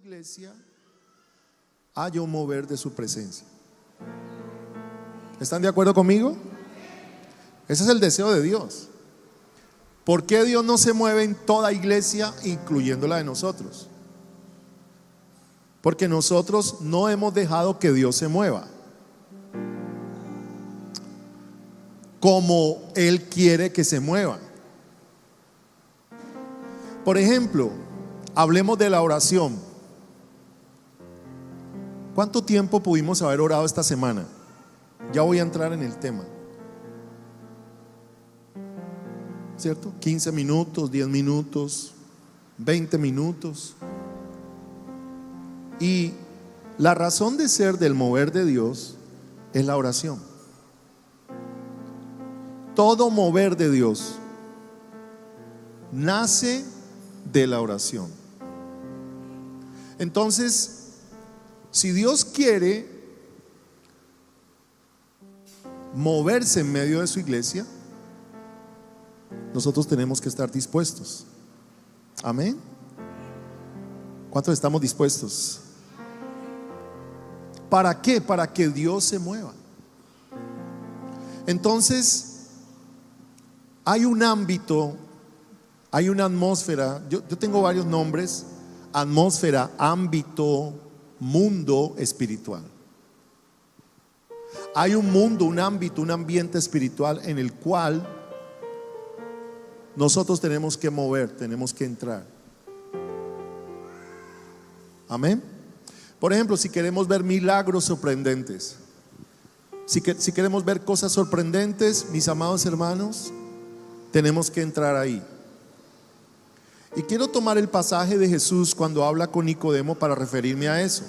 iglesia haya un mover de su presencia. ¿Están de acuerdo conmigo? Ese es el deseo de Dios. ¿Por qué Dios no se mueve en toda iglesia, incluyendo la de nosotros? Porque nosotros no hemos dejado que Dios se mueva como Él quiere que se mueva. Por ejemplo, hablemos de la oración. ¿Cuánto tiempo pudimos haber orado esta semana? Ya voy a entrar en el tema, ¿cierto? 15 minutos, 10 minutos, 20 minutos. Y la razón de ser del mover de Dios es la oración. Todo mover de Dios nace de la oración. Entonces, si Dios quiere moverse en medio de su iglesia, nosotros tenemos que estar dispuestos. Amén. ¿Cuántos estamos dispuestos? ¿Para qué? Para que Dios se mueva. Entonces, hay un ámbito, hay una atmósfera. Yo tengo varios nombres: atmósfera, ámbito, mundo espiritual. Hay un mundo, un ámbito, un ambiente espiritual en el cual nosotros tenemos que mover, tenemos que entrar. Amén. Por ejemplo, si queremos ver milagros sorprendentes, si queremos ver cosas sorprendentes, mis amados hermanos, tenemos que entrar ahí. Y quiero tomar el pasaje de Jesús cuando habla con Nicodemo para referirme a eso.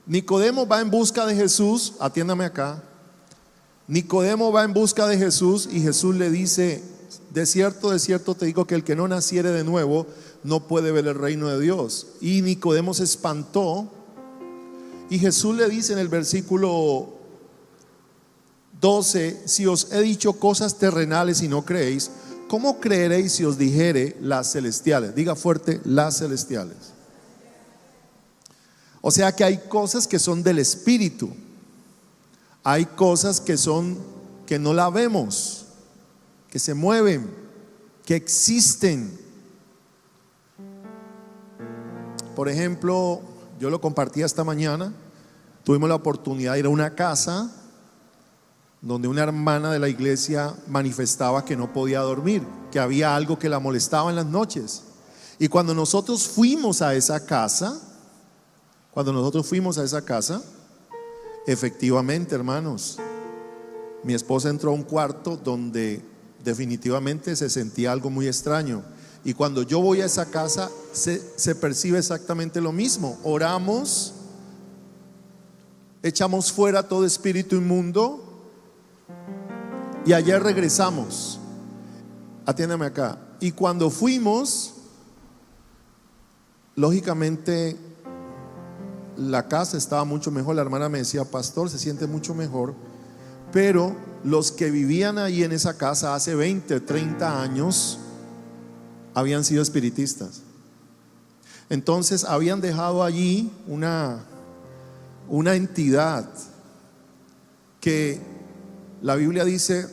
Nicodemo va en busca de Jesús, atiéndame acá. Nicodemo va en busca de Jesús y Jesús le dice: de cierto te digo que el que no naciere de nuevo no puede ver el reino de Dios. Y Nicodemo se espantó y Jesús le dice en el versículo 12: si os he dicho cosas terrenales y no creéis, ¿cómo creeréis si os dijere las celestiales? Diga fuerte: las celestiales. O sea que hay cosas que son del espíritu, hay cosas que no la vemos, que se mueven, que existen. Por ejemplo, yo lo compartí esta mañana. Tuvimos la oportunidad de ir a una casa donde una hermana de la iglesia manifestaba que no podía dormir, que había algo que la molestaba en las noches. Y cuando nosotros fuimos a esa casa, efectivamente, hermanos, mi esposa entró a un cuarto donde definitivamente se sentía algo muy extraño. Y cuando yo voy a esa casa se percibe exactamente lo mismo. Oramos, echamos fuera todo espíritu inmundo y ayer regresamos. Atiéndame acá. Y cuando fuimos, lógicamente la casa estaba mucho mejor. La hermana me decía: pastor, se siente mucho mejor. Pero los que vivían ahí en esa casa hace 20, 30 años habían sido espiritistas. Entonces habían dejado allí una entidad que la Biblia dice: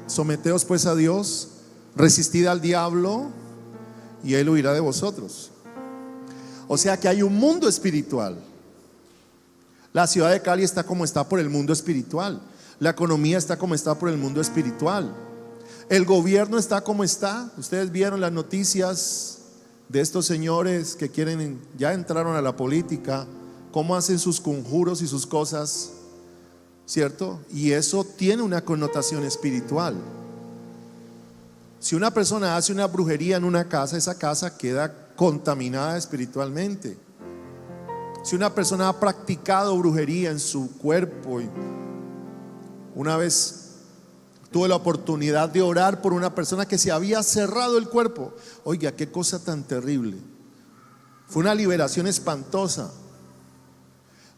someteos pues a Dios, resistid al diablo y él huirá de vosotros. O sea que hay un mundo espiritual. La ciudad de Cali está como está por el mundo espiritual. La economía está como está por el mundo espiritual. El gobierno está como está. Ustedes vieron las noticias de estos señores que ya entraron a la política, cómo hacen sus conjuros y sus cosas, ¿cierto? Y eso tiene una connotación espiritual. Si una persona hace una brujería en una casa, esa casa queda contaminada espiritualmente. Si una persona ha practicado brujería en su cuerpo, una vez tuve la oportunidad de orar por una persona que se había cerrado el cuerpo. Oiga, qué cosa tan terrible. Fue una liberación espantosa.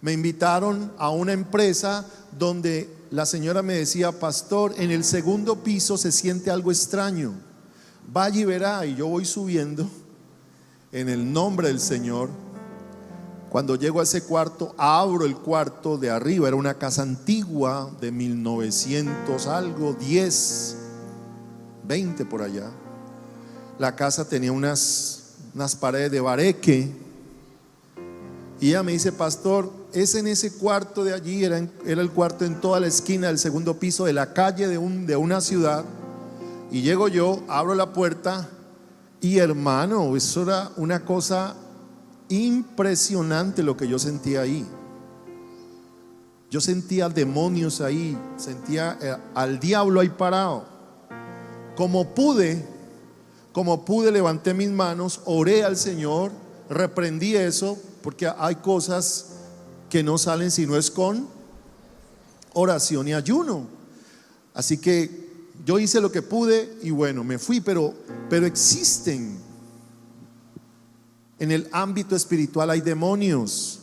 Me invitaron a una empresa donde la señora me decía: pastor, en el segundo piso se siente algo extraño. vaya y verá. Y yo voy subiendo en el nombre del Señor. Cuando llego a ese cuarto, abro el cuarto de arriba. Era una casa antigua de 1900 algo, 10, 20 por allá. La casa tenía unas paredes de bareque. Y ella me dice: pastor, es en ese cuarto de allí. Era el cuarto en toda la esquina del segundo piso de la calle de una ciudad. Y llego yo, abro la puerta y, hermano, eso era una cosa impresionante lo que yo sentía ahí. Yo sentía demonios ahí, sentía al diablo ahí parado. Como pude levanté mis manos, oré al Señor, reprendí eso, porque hay cosas que no salen si no es con oración y ayuno. Así que yo hice lo que pude y bueno, me fui, pero existen. En el ámbito espiritual hay demonios.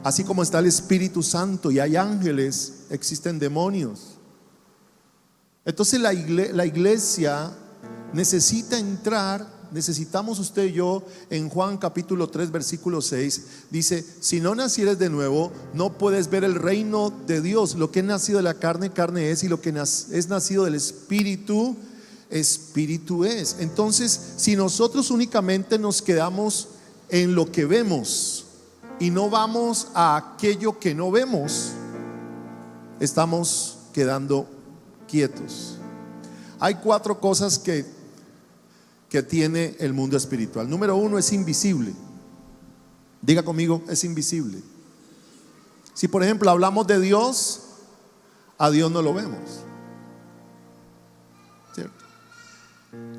Así como está el Espíritu Santo y hay ángeles, existen demonios. Entonces la iglesia necesita entrar. Necesitamos usted y yo. En Juan capítulo 3 versículo 6 dice: si no nacieres de nuevo, no puedes ver el reino de Dios. Lo que es nacido de la carne, carne es, y lo que es nacido del Espíritu, Espíritu es. Entonces, si nosotros únicamente nos quedamos en lo que vemos y no vamos a aquello que no vemos, estamos quedando quietos. Hay 4 cosas que tiene el mundo espiritual. Número 1, es invisible. Diga conmigo: es invisible. Si por ejemplo hablamos de Dios, a Dios no lo vemos, ¿cierto?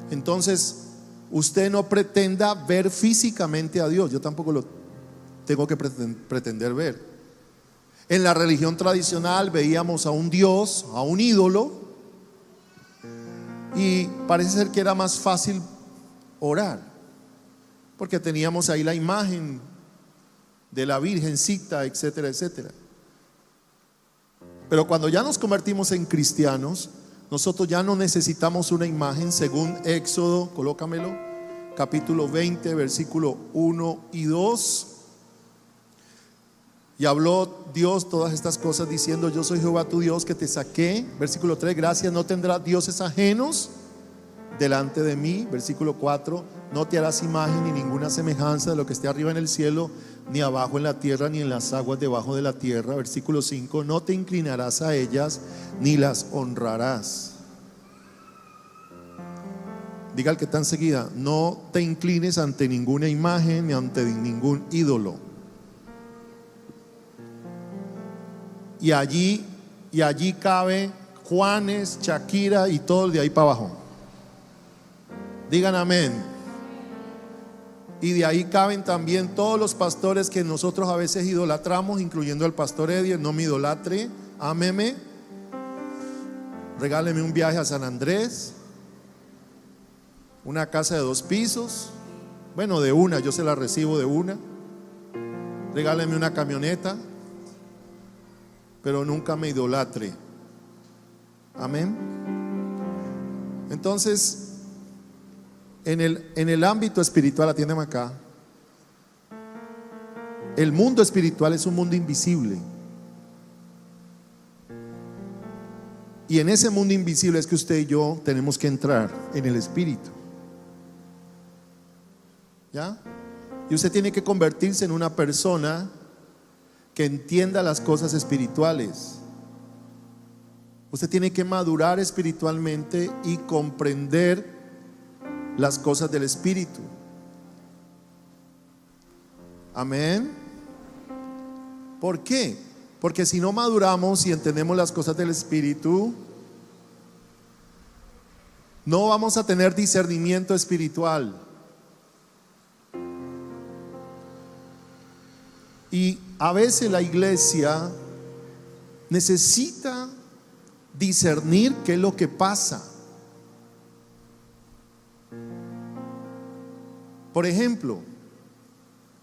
Entonces usted no pretenda ver físicamente a Dios. Yo tampoco lo tengo que pretender ver. En la religión tradicional veíamos a un Dios, a un ídolo, y parece ser que era más fácil orar, porque teníamos ahí la imagen de la Virgencita, etcétera, etcétera. Pero cuando ya nos convertimos en cristianos, nosotros ya no necesitamos una imagen. Según Éxodo, colócamelo, capítulo 20 versículo 1 y 2. Y habló Dios todas estas cosas diciendo: yo soy Jehová tu Dios que te saqué. Versículo 3, gracias, no tendrás dioses ajenos delante de mí. Versículo 4, no te harás imagen ni ninguna semejanza de lo que esté arriba en el cielo, ni abajo en la tierra, ni en las aguas debajo de la tierra. Versículo 5, no te inclinarás a ellas ni las honrarás. Diga al que está enseguida: no te inclines ante ninguna imagen ni ante ningún ídolo. Y allí cabe Juanes, Shakira y todo de ahí para abajo. Digan amén. Y de ahí caben también todos los pastores que nosotros a veces idolatramos, incluyendo el pastor Eddie. No me idolatre, ámeme. Regáleme un viaje a San Andrés, una casa de 2 pisos, bueno, de una, yo se la recibo de una. Regáleme una camioneta, pero nunca me idolatre. Amén. Entonces, en el ámbito espiritual, atiéndeme acá. El mundo espiritual es un mundo invisible. Y en ese mundo invisible es que usted y yo tenemos que entrar en el espíritu. ¿Ya? Y usted tiene que convertirse en una persona que entienda las cosas espirituales. Usted tiene que madurar espiritualmente y comprender las cosas del espíritu. Amén. ¿Por qué? Porque si no maduramos y entendemos las cosas del espíritu, no vamos a tener discernimiento espiritual. Y a veces la iglesia necesita discernir qué es lo que pasa. Por ejemplo,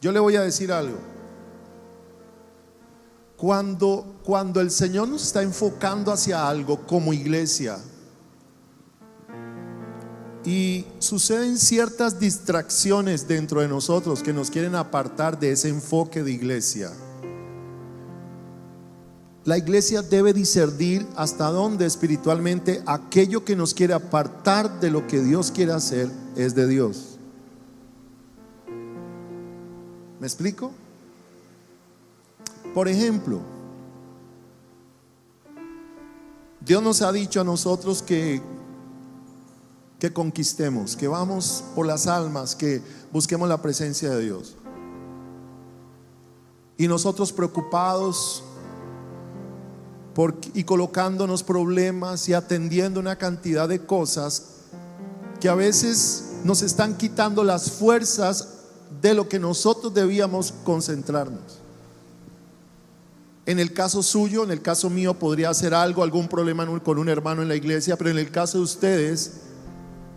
yo le voy a decir algo. Cuando el Señor nos está enfocando hacia algo como iglesia, Y suceden ciertas distracciones dentro de nosotros que nos quieren apartar de ese enfoque de iglesia. La iglesia debe discernir hasta dónde espiritualmente aquello que nos quiere apartar de lo que Dios quiere hacer es de Dios. ¿Me explico? Por ejemplo, Dios nos ha dicho a nosotros que conquistemos, que vamos por las almas, que busquemos la presencia de Dios. Y nosotros preocupados y colocándonos problemas y atendiendo una cantidad de cosas que a veces nos están quitando las fuerzas de lo que nosotros debíamos concentrarnos. En el caso suyo, en el caso mío podría ser algún problema con un hermano en la iglesia, pero en el caso de ustedes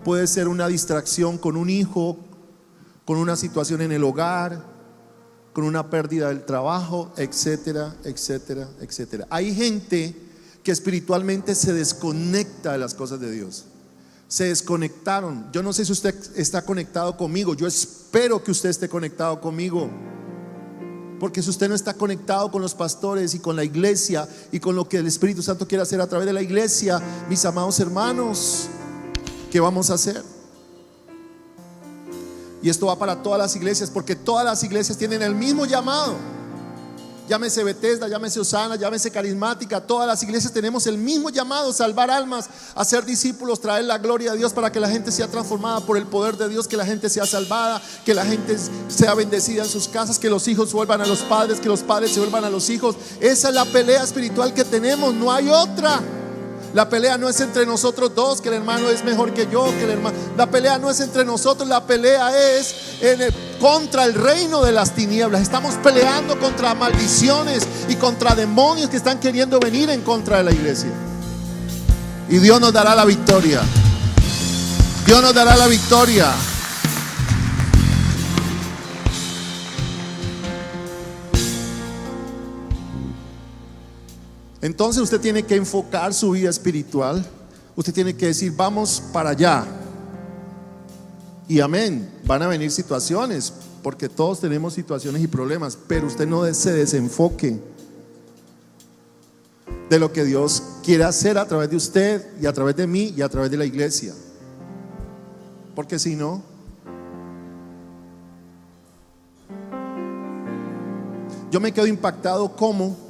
puede ser una distracción con un hijo, con una situación en el hogar, con una pérdida del trabajo, etcétera, etcétera, etcétera. Hay gente que espiritualmente se desconecta de las cosas de Dios. Se desconectaron. Yo no sé si usted está conectado conmigo. Yo espero que usted esté conectado conmigo. Porque si usted no está conectado con los pastores y con la iglesia y con lo que el Espíritu Santo quiere hacer a través de la iglesia, mis amados hermanos, ¿qué vamos a hacer? Y esto va para todas las iglesias, porque todas las iglesias tienen el mismo llamado. Llámese Bethesda, llámese Osana, llámese Carismática. Todas las iglesias tenemos el mismo llamado: salvar almas, hacer discípulos, traer la gloria de Dios para que la gente sea transformada por el poder de Dios, que la gente sea salvada, que la gente sea bendecida en sus casas, que los hijos vuelvan a los padres, que los padres se vuelvan a los hijos. Esa es la pelea espiritual que tenemos, no hay otra. La pelea no es entre nosotros dos, que el hermano es mejor que yo, que el hermano. La pelea no es entre nosotros, la pelea es contra el reino de las tinieblas. Estamos peleando contra maldiciones y contra demonios que están queriendo venir en contra de la iglesia. Y Dios nos dará la victoria. Dios nos dará la victoria. Entonces usted tiene que enfocar su vida espiritual. Usted tiene que decir: vamos para allá. Y amén, van a venir situaciones, porque todos tenemos situaciones y problemas, pero usted no se desenfoque de lo que Dios quiere hacer a través de usted y a través de mí y a través de la iglesia. Porque si no, yo me quedo impactado cómo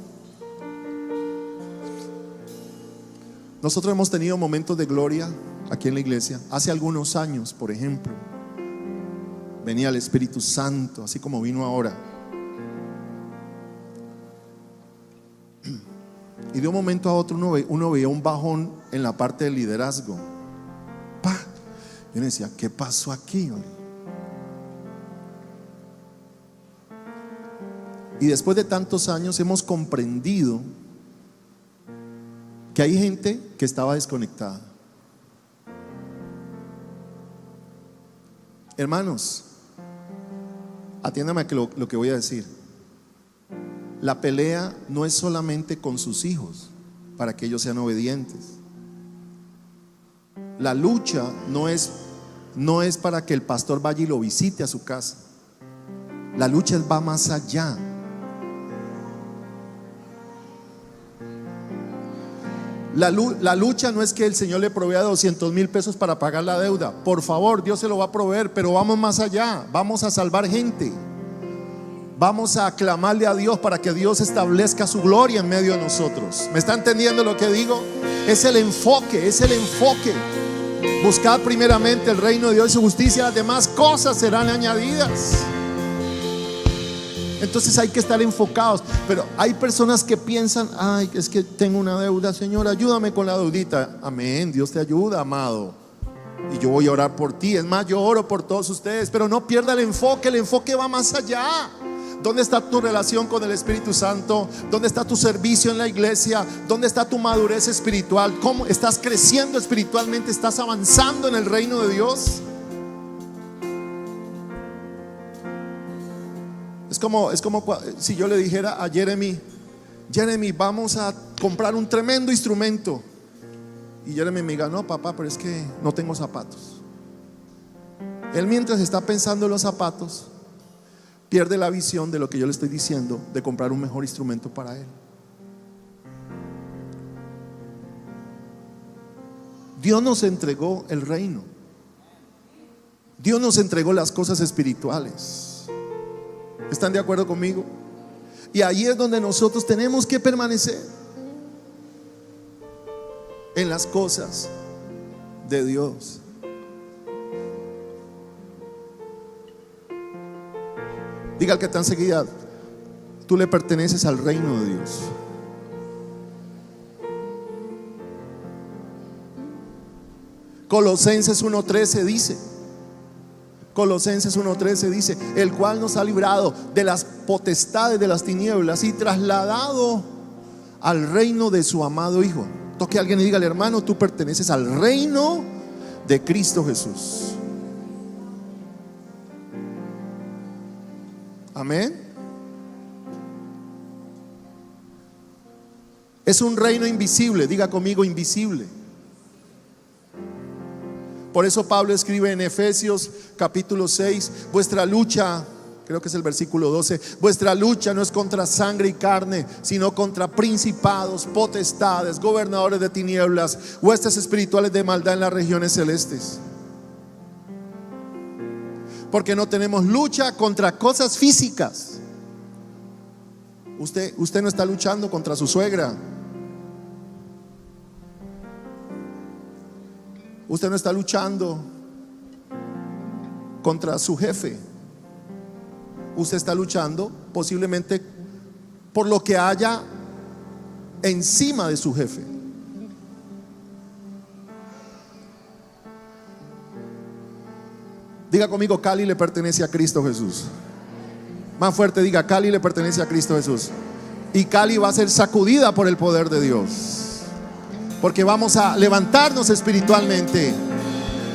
nosotros hemos tenido momentos de gloria aquí en la iglesia. Hace algunos años, por ejemplo, venía el Espíritu Santo, así como vino ahora. Y de un momento a otro uno veía un bajón en la parte del liderazgo. ¡Pah! Yo me decía: ¿qué pasó aquí? Y después de tantos años hemos comprendido que hay gente que estaba desconectada. Hermanos, atiéndame a lo que voy a decir. La pelea no es solamente con sus hijos para que ellos sean obedientes. La lucha no es para que el pastor vaya y lo visite a su casa. La lucha va más allá. La lucha no es que el Señor le provea 200,000 pesos para pagar la deuda. Por favor, Dios se lo va a proveer, pero vamos más allá. Vamos a salvar gente. Vamos a clamarle a Dios para que Dios establezca su gloria en medio de nosotros. ¿Me está entendiendo lo que digo? Es el enfoque, es el enfoque. Buscad primeramente el reino de Dios y su justicia, las demás cosas serán añadidas. Entonces hay que estar enfocados. Pero hay personas que piensan: ay, es que tengo una deuda, Señor, ayúdame con la deudita. Amén, Dios te ayuda, amado. Y yo voy a orar por ti. Es más, yo oro por todos ustedes. Pero no pierda el enfoque va más allá. ¿Dónde está tu relación con el Espíritu Santo? ¿Dónde está tu servicio en la iglesia? ¿Dónde está tu madurez espiritual? ¿Cómo estás creciendo espiritualmente? ¿Estás avanzando en el reino de Dios? Es como si yo le dijera a Jeremy: vamos a comprar un tremendo instrumento. Y Jeremy me diga: no, papá, pero es que no tengo zapatos. Él, mientras está pensando en los zapatos, pierde la visión de lo que yo le estoy diciendo, de comprar un mejor instrumento para él. Dios nos entregó el reino. Dios nos entregó las cosas espirituales. ¿Están de acuerdo conmigo? Y ahí es donde nosotros tenemos que permanecer, en las cosas de Dios. Diga al que está enseguida: tú le perteneces al reino de Dios. Colosenses 1:13 dice, Colosenses 1:13 dice: el cual nos ha librado de las potestades de las tinieblas y trasladado al reino de su amado Hijo. Toque a alguien y dígale: hermano, tú perteneces al reino de Cristo Jesús. Amén. Es un reino invisible. Diga conmigo: invisible. Por eso Pablo escribe en Efesios capítulo 6: vuestra lucha, creo que es el versículo 12, vuestra lucha no es contra sangre y carne, sino contra principados, potestades, gobernadores de tinieblas, huestes espirituales de maldad en las regiones celestes. Porque no tenemos lucha contra cosas físicas. Usted no está luchando contra su suegra. Usted no está luchando contra su jefe. Usted está luchando posiblemente por lo que haya encima de su jefe. Diga conmigo: Cali le pertenece a Cristo Jesús. Más fuerte, diga: Cali le pertenece a Cristo Jesús. Y Cali va a ser sacudida por el poder de Dios, porque vamos a levantarnos espiritualmente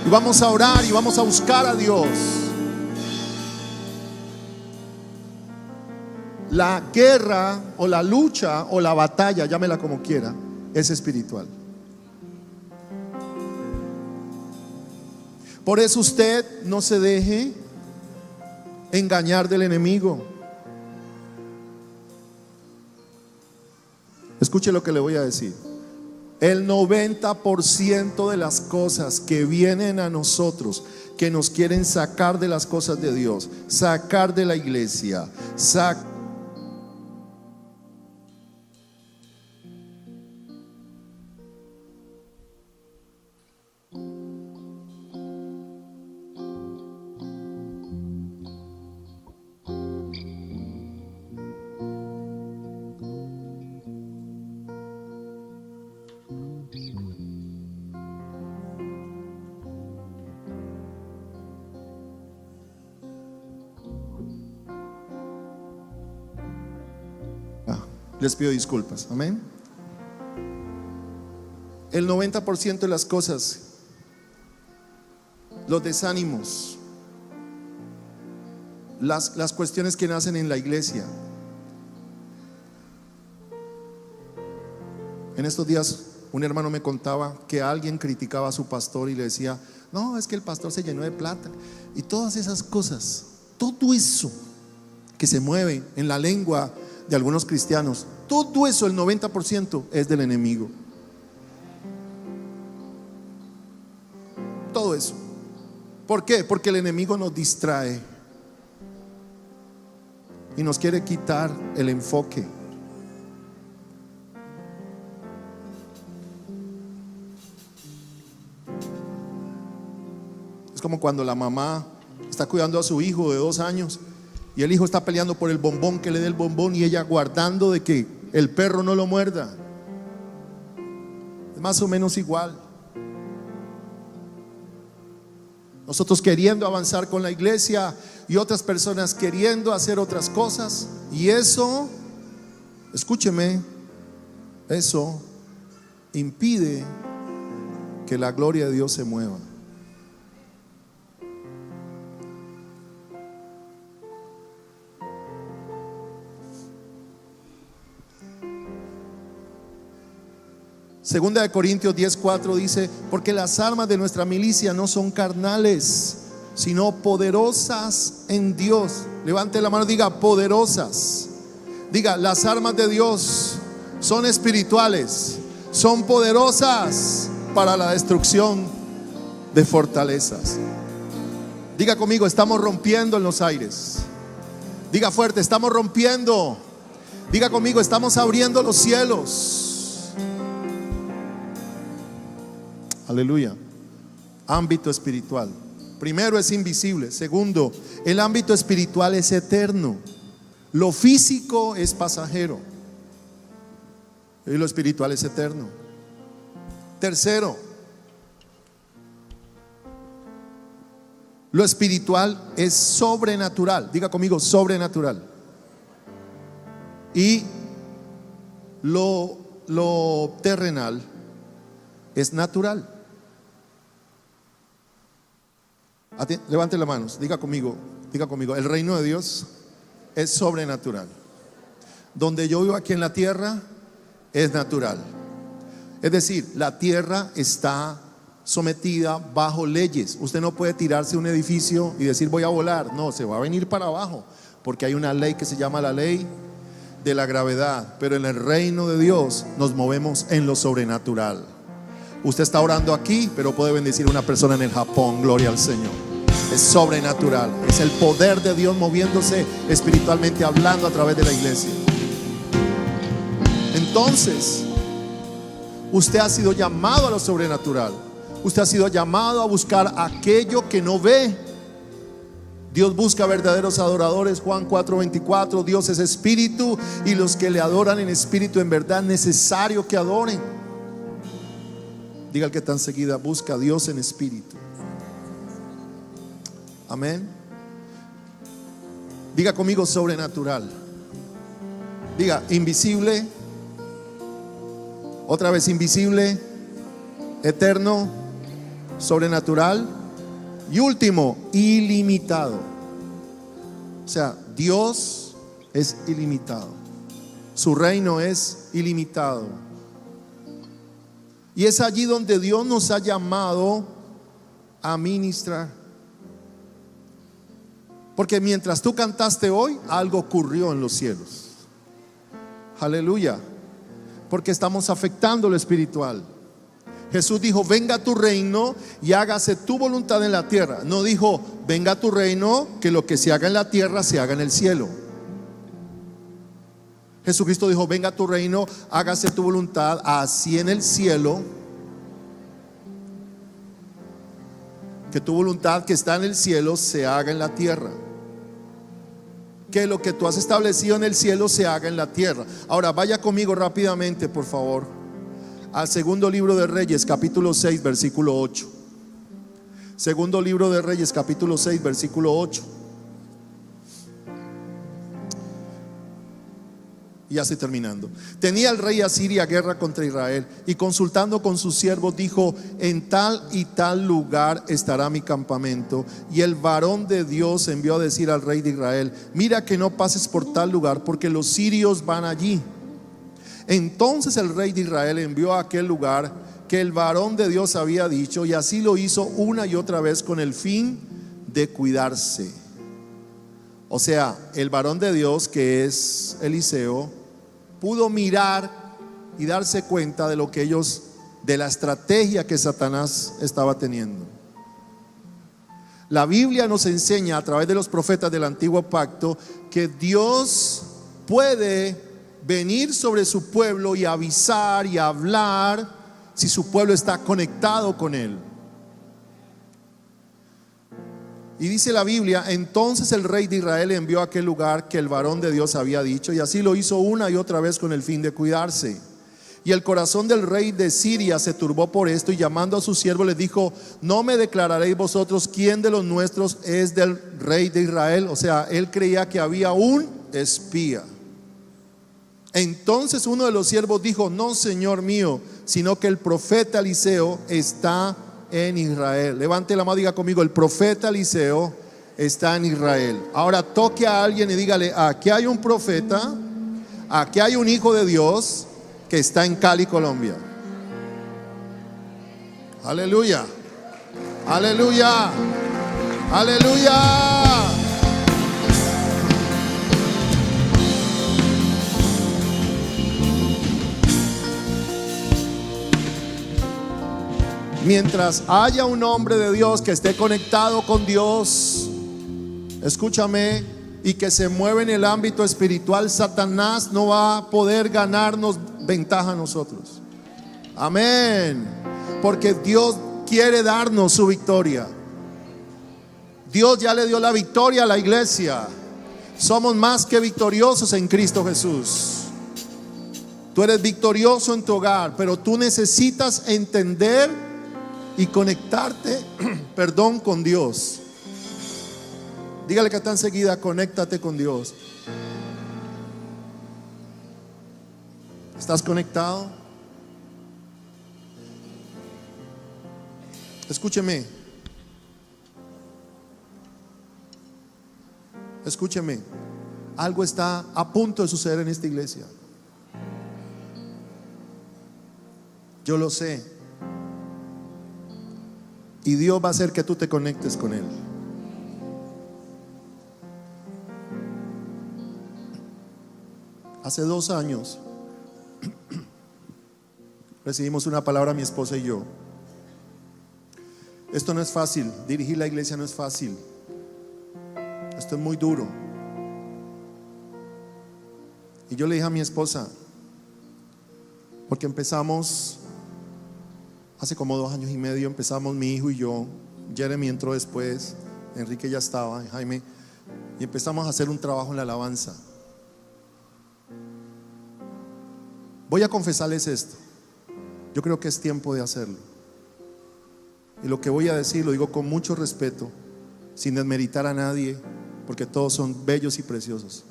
y vamos a orar y vamos a buscar a Dios. La guerra o la lucha o la batalla, llámela como quiera, es espiritual. Por eso usted no se deje engañar del enemigo. Escuche lo que le voy a decir. El 90% de las cosas que vienen a nosotros, que nos quieren sacar de las cosas de Dios, sacar de la iglesia, les pido disculpas, amén. El 90% de las cosas, los desánimos, las cuestiones que nacen en la iglesia. En estos días un hermano me contaba que alguien criticaba a su pastor y le decía: no, es que el pastor se llenó de plata. Y todas esas cosas, todo eso que se mueve en la lengua de algunos cristianos, todo eso, el 90% es del enemigo. Todo eso. ¿Por qué? Porque el enemigo nos distrae y nos quiere quitar el enfoque. Es como cuando la mamá está cuidando a su hijo de 2 años y el hijo está peleando por el bombón, que le dé el bombón, y ella guardando de que el perro no lo muerda. Es más o menos igual. Nosotros queriendo avanzar con la iglesia y otras personas queriendo hacer otras cosas, y eso, escúcheme, eso impide que la gloria de Dios se mueva. Segunda de Corintios 10:4 dice: porque las armas de nuestra milicia no son carnales, sino poderosas en Dios. Levante la mano, diga poderosas. Diga, las armas de Dios son espirituales, son poderosas para la destrucción de fortalezas. Diga conmigo, estamos rompiendo en los aires. Diga fuerte, estamos rompiendo. Diga conmigo, estamos abriendo los cielos. Aleluya. Ámbito espiritual. Primero, es invisible. Segundo, el ámbito espiritual es eterno. Lo físico es pasajero y lo espiritual es eterno. Tercero, lo espiritual es sobrenatural. Diga conmigo, sobrenatural. Y lo terrenal es natural. Levante las manos, diga conmigo, el reino de Dios es sobrenatural. Donde yo vivo aquí en la tierra es natural. Es decir, la tierra está sometida bajo leyes. Usted no puede tirarse un edificio y decir voy a volar. No, se va a venir para abajo, porque hay una ley que se llama la ley de la gravedad. Pero en el reino de Dios nos movemos en lo sobrenatural. Usted está orando aquí, pero puede bendecir a una persona en el Japón. Gloria al Señor. Es sobrenatural, es el poder de Dios moviéndose espiritualmente, hablando a través de la iglesia. Entonces, usted ha sido llamado a lo sobrenatural. Usted ha sido llamado a buscar aquello que no ve. Dios busca verdaderos adoradores. Juan 4:24. Dios es espíritu, y los que le adoran en espíritu en verdad es necesario que adoren. Diga al que está enseguida, busca a Dios en espíritu. Amén. Diga conmigo, sobrenatural. Diga, invisible. Otra vez, invisible, eterno, sobrenatural. Y último, ilimitado. O sea, Dios es ilimitado. Su reino es ilimitado. Y es allí donde Dios nos ha llamado a ministrar. Porque mientras tú cantaste hoy, algo ocurrió en los cielos. Aleluya. Porque estamos afectando lo espiritual. Jesús dijo, venga tu reino y hágase tu voluntad en la tierra. No dijo, venga tu reino, que lo que se haga en la tierra se haga en el cielo. Jesucristo dijo, venga tu reino, hágase tu voluntad, así en el cielo. Que tu voluntad que está en el cielo se haga en la tierra. Que lo que tú has establecido en el cielo se haga en la tierra. Ahora vaya conmigo rápidamente, por favor, al segundo libro de Reyes, capítulo 6, versículo 8. Segundo libro de Reyes, capítulo 6, versículo 8. Y ya estoy terminando. Tenía el rey Asiria guerra contra Israel, y consultando con sus siervos dijo, en tal y tal lugar estará mi campamento. Y el varón de Dios envió a decir al rey de Israel, mira que no pases por tal lugar, porque los sirios van allí. Entonces el rey de Israel envió a aquel lugar que el varón de Dios había dicho, y así lo hizo una y otra vez con el fin de cuidarse. O sea, el varón de Dios, que es Eliseo, pudo mirar y darse cuenta de lo que ellos, de la estrategia que Satanás estaba teniendo. La Biblia nos enseña a través de los profetas del antiguo pacto que Dios puede venir sobre su pueblo y avisar y hablar si su pueblo está conectado con él. Y dice la Biblia, entonces el rey de Israel envió a aquel lugar que el varón de Dios había dicho, y así lo hizo una y otra vez con el fin de cuidarse. Y el corazón del rey de Siria se turbó por esto, y llamando a sus siervos les dijo, no me declararéis vosotros quién de los nuestros es del rey de Israel. O sea, él creía que había un espía. Entonces uno de los siervos dijo, no, señor mío, sino que el profeta Eliseo está en Israel. Levante la mano, diga conmigo, el profeta Eliseo está en Israel. Ahora toque a alguien y dígale, aquí hay un profeta, aquí hay un hijo de Dios que está en Cali, Colombia. Aleluya, aleluya. Aleluya. Mientras haya un hombre de Dios que esté conectado con Dios, escúchame, y que se mueve en el ámbito espiritual, Satanás no va a poder ganarnos ventaja a nosotros. Amén. Porque Dios quiere darnos su victoria. Dios ya le dio la victoria a la iglesia. Somos más que victoriosos en Cristo Jesús. Tú eres victorioso en tu hogar, pero tú necesitas entender y conectarte, perdón, con Dios. Dígale que está enseguida, conéctate con Dios. ¿Estás conectado? Escúcheme. Escúcheme. Algo está a punto de suceder en esta iglesia. Yo lo sé. Y Dios va a hacer que tú te conectes con Él. Hace 2 años recibimos una palabra, mi esposa y yo. Esto no es fácil, dirigir la iglesia no es fácil. Esto es muy duro. Y yo le dije a mi esposa, porque empezamos hace como 2 años y medio, empezamos mi hijo y yo. Jeremy entró después, Enrique ya estaba, Jaime, y empezamos a hacer un trabajo en la alabanza. Voy a confesarles esto. Yo creo que es tiempo de hacerlo. Y lo que voy a decir lo digo con mucho respeto, sin desmeritar a nadie, porque todos son bellos y preciosos.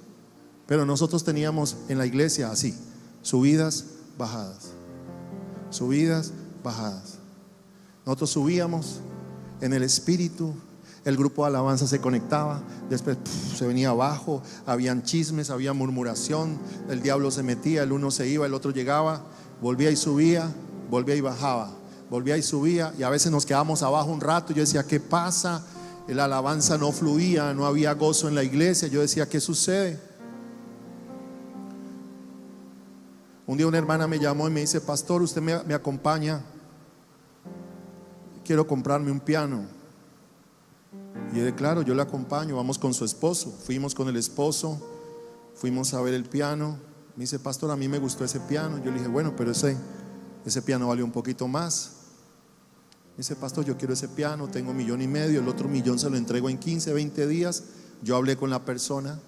Pero nosotros teníamos en la iglesia así, subidas, bajadas. Subidas, bajadas. Nosotros subíamos en el espíritu. El grupo de alabanza se conectaba, después se venía abajo, habían chismes, había murmuración, el diablo se metía, el uno se iba, el otro llegaba, volvía y subía, volvía y bajaba, volvía y subía, y a veces nos quedábamos abajo un rato. Yo decía, ¿qué pasa? La alabanza no fluía, no había gozo en la iglesia. Yo decía, ¿qué sucede? Un día una hermana me llamó y me dice, pastor, usted me acompaña, quiero comprarme un piano. Y yo dije, claro, yo le acompaño, vamos con su esposo. Fuimos con el esposo, fuimos a ver el piano. Me dice, pastor, a mí me gustó ese piano. Yo le dije, bueno, pero ese piano vale un poquito más. Me dice, pastor, yo quiero ese piano, tengo 1,5 millones, el otro 1 millón se lo entrego en 15, 20 días. Yo hablé con la persona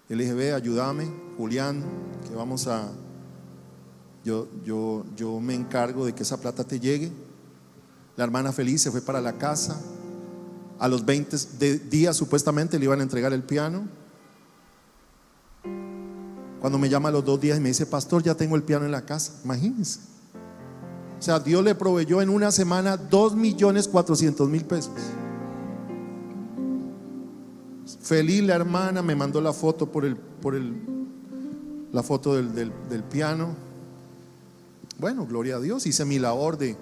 y le dije, ve, ayúdame, Julián, que vamos a, yo me encargo de que esa plata te llegue. La hermana feliz se fue para la casa. A los 20 días supuestamente le iban a entregar el piano. Cuando me llama a los 2 días y me dice, pastor, ya tengo el piano en la casa. Imagínense. O sea, Dios le proveyó en una semana 2,400,000 pesos. Feliz la hermana, me mandó la foto la foto del piano. Bueno, gloria a Dios, hice mi labor de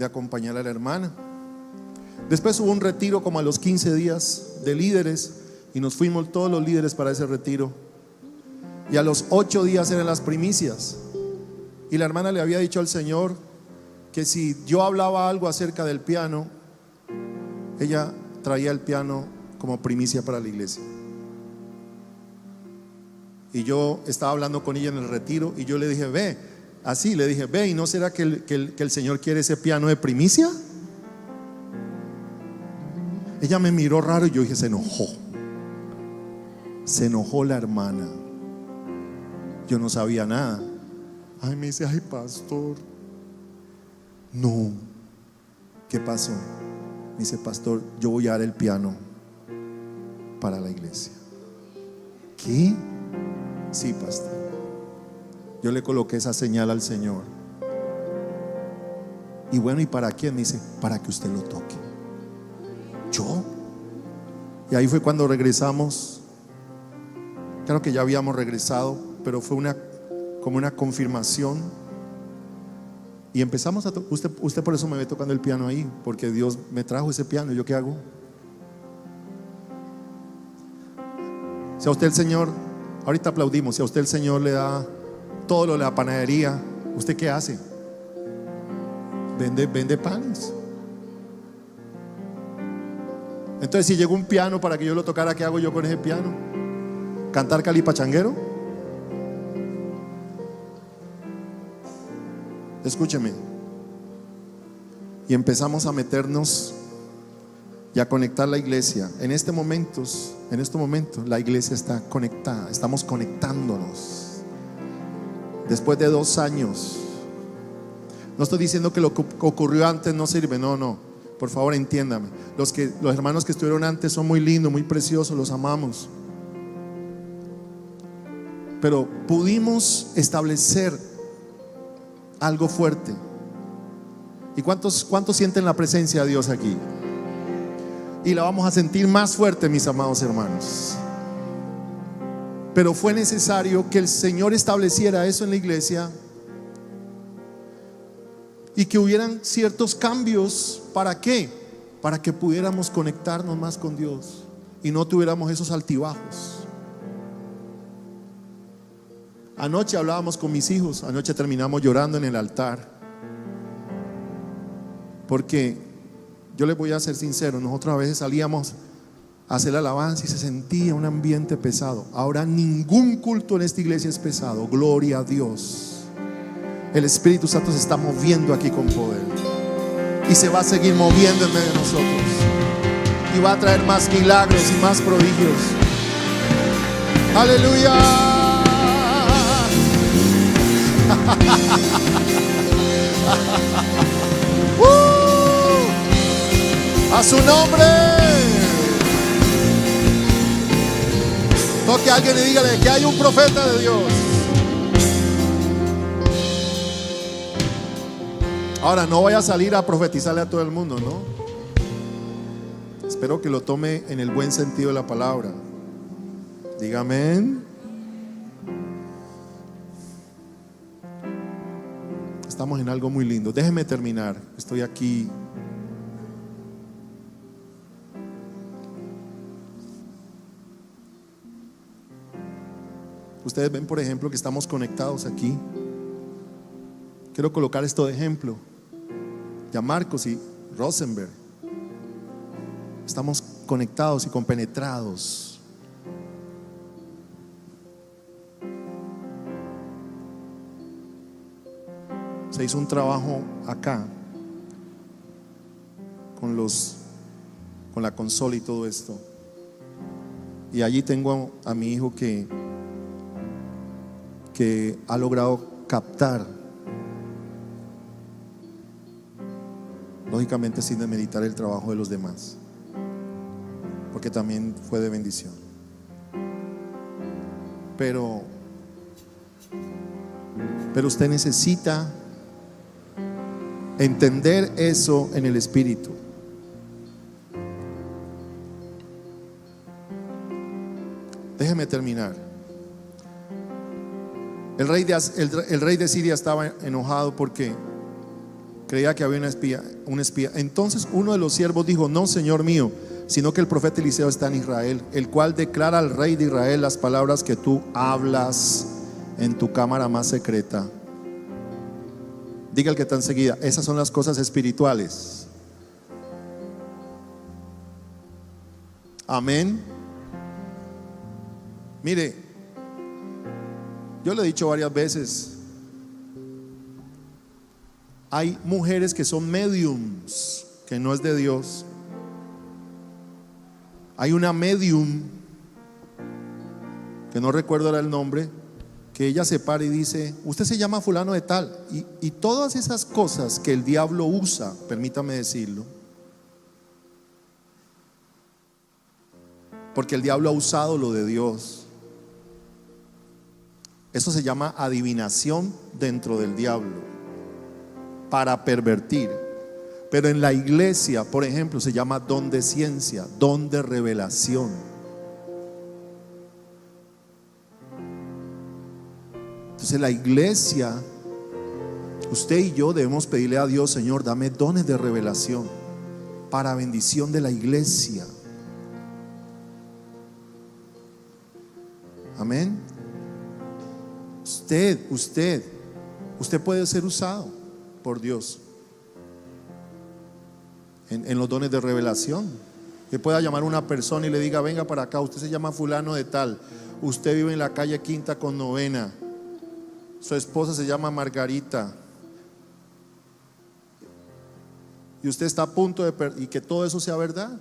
acompañar a la hermana. Después hubo un retiro como a los 15 días de líderes, y nos fuimos todos los líderes para ese retiro. Y a los 8 días eran las primicias. Y la hermana le había dicho al Señor que si yo hablaba algo acerca del piano, ella traía el piano como primicia para la iglesia. Y yo estaba hablando con ella en el retiro, y yo le dije, ve, así le dije, ve, ¿y no será que el Señor quiere ese piano de primicia? Ella me miró raro y yo dije, se enojó la hermana. Yo no sabía nada. Ay, me dice, ay, pastor, no. ¿Qué pasó? Me dice, pastor, yo voy a dar el piano para la iglesia. ¿Qué? Sí, pastor. Yo le coloqué esa señal al Señor. Y bueno, ¿y para quién? Me dice, para que usted lo toque. ¿Yo? Y ahí fue cuando regresamos. Claro que ya habíamos regresado, pero fue como una confirmación. Y empezamos a usted por eso me ve tocando el piano ahí, porque Dios me trajo ese piano. ¿Y yo qué hago? Si a usted el Señor, ahorita aplaudimos, si a usted el Señor le da todo lo de la panadería, ¿usted qué hace? Vende panes. Entonces, si llegó un piano para que yo lo tocara, ¿qué hago yo con ese piano? ¿Cantar calipachanguero? Escúcheme. Y empezamos a meternos y a conectar la iglesia. En estos momentos la iglesia está conectada. Estamos conectándonos. Después de 2 años. No estoy diciendo que lo que ocurrió antes no sirve. No. Por favor, entiéndame. Los hermanos que estuvieron antes son muy lindos, muy preciosos, los amamos. Pero pudimos establecer algo fuerte. ¿Y cuántos sienten la presencia de Dios aquí? Y la vamos a sentir más fuerte, mis amados hermanos. Pero fue necesario que el Señor estableciera eso en la iglesia y que hubieran ciertos cambios. ¿Para qué? Para que pudiéramos conectarnos más con Dios y no tuviéramos esos altibajos. Anoche hablábamos con mis hijos. Anoche terminamos llorando en el altar, porque yo les voy a ser sincero, nosotros a veces salíamos a hacer la alabanza y se sentía un ambiente pesado. Ahora ningún culto en esta iglesia es pesado. Gloria a Dios. El Espíritu Santo se está moviendo aquí con poder y se va a seguir moviendo en medio de nosotros y va a traer más milagros y más prodigios. Aleluya. A su nombre. Toque a alguien y dígale que hay un profeta de Dios. Ahora, no voy a salir a profetizarle a todo el mundo, ¿no? Espero que lo tome en el buen sentido de la palabra. Diga amén. Estamos en algo muy lindo. Déjeme terminar. Estoy aquí. Ustedes ven, por ejemplo, que estamos conectados aquí. Quiero colocar esto de ejemplo. Ya Marcos y Rosenberg, estamos conectados y compenetrados. Se hizo un trabajo acá con la consola y todo esto. Y allí tengo a mi hijo que ha logrado captar, lógicamente sin demeritar el trabajo de los demás, porque también fue de bendición. Pero usted necesita entender eso en el espíritu. Déjeme terminar. El rey de Siria estaba enojado porque creía que había un espía. Entonces uno de los siervos dijo: no, señor mío, sino que el profeta Eliseo está en Israel, el cual declara al rey de Israel las palabras que tú hablas en tu cámara más secreta. Diga el que está enseguida: esas son las cosas espirituales. Amén. Mire, yo lo he dicho varias veces, hay mujeres que son mediums, que no es de Dios. Hay una medium, que no recuerdo ahora el nombre, que ella se para y dice: usted se llama fulano de tal. Y todas esas cosas que el diablo usa, permítame decirlo, porque el diablo ha usado lo de Dios. Eso se llama adivinación dentro del diablo, para pervertir. Pero en la iglesia, por ejemplo, se llama don de ciencia, don de revelación. Entonces la iglesia Usted y yo debemos pedirle a Dios: Señor, dame dones de revelación para bendición de la iglesia. Amén. Usted puede ser usado por Dios en los dones de revelación. Que pueda llamar a una persona y le diga: venga para acá, usted se llama fulano de tal, usted vive en la calle Quinta con Novena, su esposa se llama Margarita, y usted está a punto de y que todo eso sea verdad.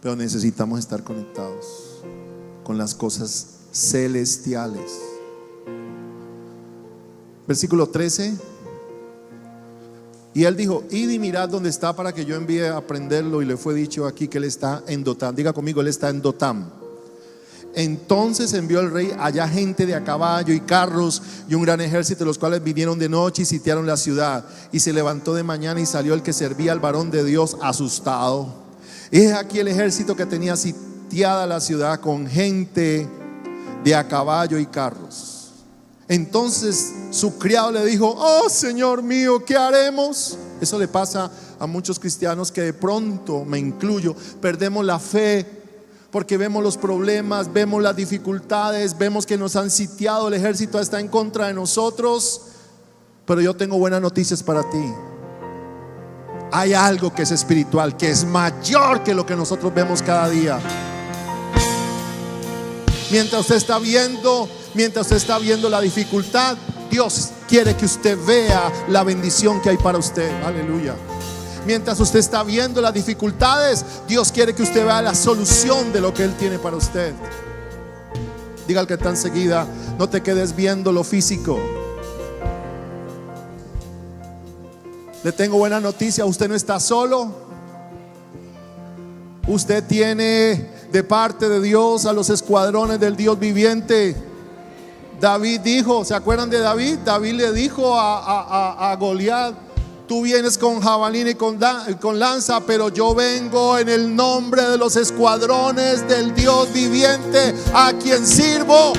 Pero necesitamos estar conectados con las cosas celestiales. Versículo 13. Y él dijo: id y mirad dónde está, para que yo envíe a prenderlo. Y le fue dicho aquí que él está en Dotam. Diga conmigo: él está en Dotam. Entonces envió el rey allá gente de a caballo y carros y un gran ejército, los cuales vinieron de noche y sitiaron la ciudad. Y se levantó de mañana y salió el que servía al varón de Dios asustado. Y es aquí el ejército que tenía sitiada la ciudad con gente de a caballo y carros. Entonces su criado le dijo: oh Señor mío, ¿qué haremos? Eso le pasa a muchos cristianos, que de pronto, me incluyo, perdemos la fe porque vemos los problemas, vemos las dificultades, vemos que nos han sitiado, el ejército está en contra de nosotros. Pero yo tengo buenas noticias para ti. Hay algo que es espiritual, que es mayor que lo que nosotros vemos cada día. Mientras usted está viendo la dificultad, Dios quiere que usted vea la bendición que hay para usted. Aleluya. Mientras usted está viendo las dificultades, Dios quiere que usted vea la solución de lo que Él tiene para usted. Diga al que está enseguida: no te quedes viendo lo físico. Le tengo buena noticia: usted no está solo. Usted tiene de parte de Dios a los escuadrones del Dios viviente. David dijo, ¿se acuerdan de David? David le dijo a Goliat: tú vienes con jabalina y con lanza, pero yo vengo en el nombre de los escuadrones del Dios viviente, a quien sirvo.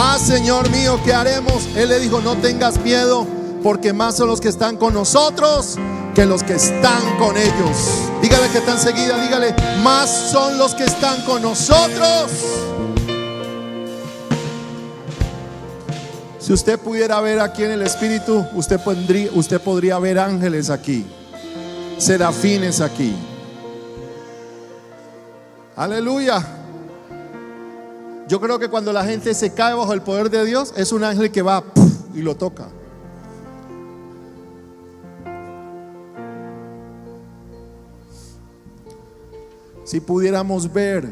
Ah, Señor mío, ¿qué haremos? Él le dijo: no tengas miedo, porque más son los que están con nosotros que los que están con ellos. Dígale que está enseguida, dígale: más son los que están con nosotros. Si usted pudiera ver aquí en el Espíritu, usted podría ver ángeles aquí, serafines aquí. Aleluya. Yo creo que cuando la gente se cae bajo el poder de Dios, es un ángel que va y lo toca. Si pudiéramos ver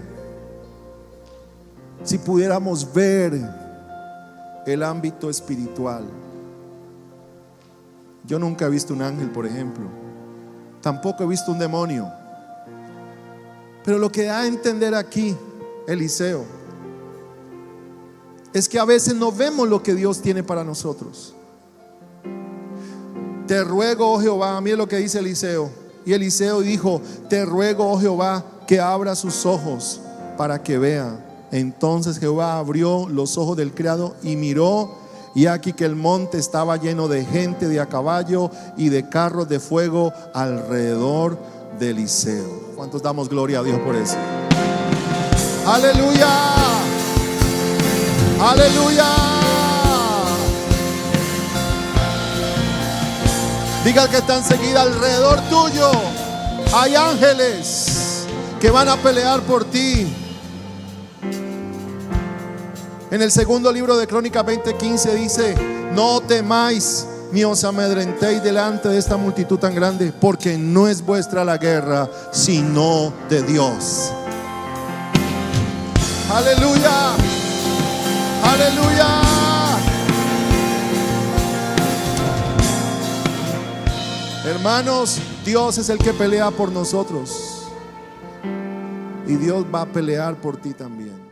el ámbito espiritual. Yo nunca he visto un ángel, por ejemplo. Tampoco he visto un demonio. Pero lo que da a entender aquí Eliseo es que a veces no vemos lo que Dios tiene para nosotros. Te ruego, oh Jehová, mire lo que dice Eliseo. Y Eliseo dijo: te ruego, oh Jehová, que abra sus ojos para que vea. Entonces Jehová abrió los ojos del criado y miró, y aquí que el monte estaba lleno de gente de a caballo y de carros de fuego alrededor de Eliseo. ¿Cuántos damos gloria a Dios por eso? Aleluya, aleluya. Diga que está enseguida: alrededor tuyo hay ángeles que van a pelear por ti. En el segundo libro de Crónicas 20:15 dice: no temáis ni os amedrentéis delante de esta multitud tan grande, porque no es vuestra la guerra, sino de Dios. Aleluya, aleluya. Hermanos, Dios es el que pelea por nosotros, y Dios va a pelear por ti también.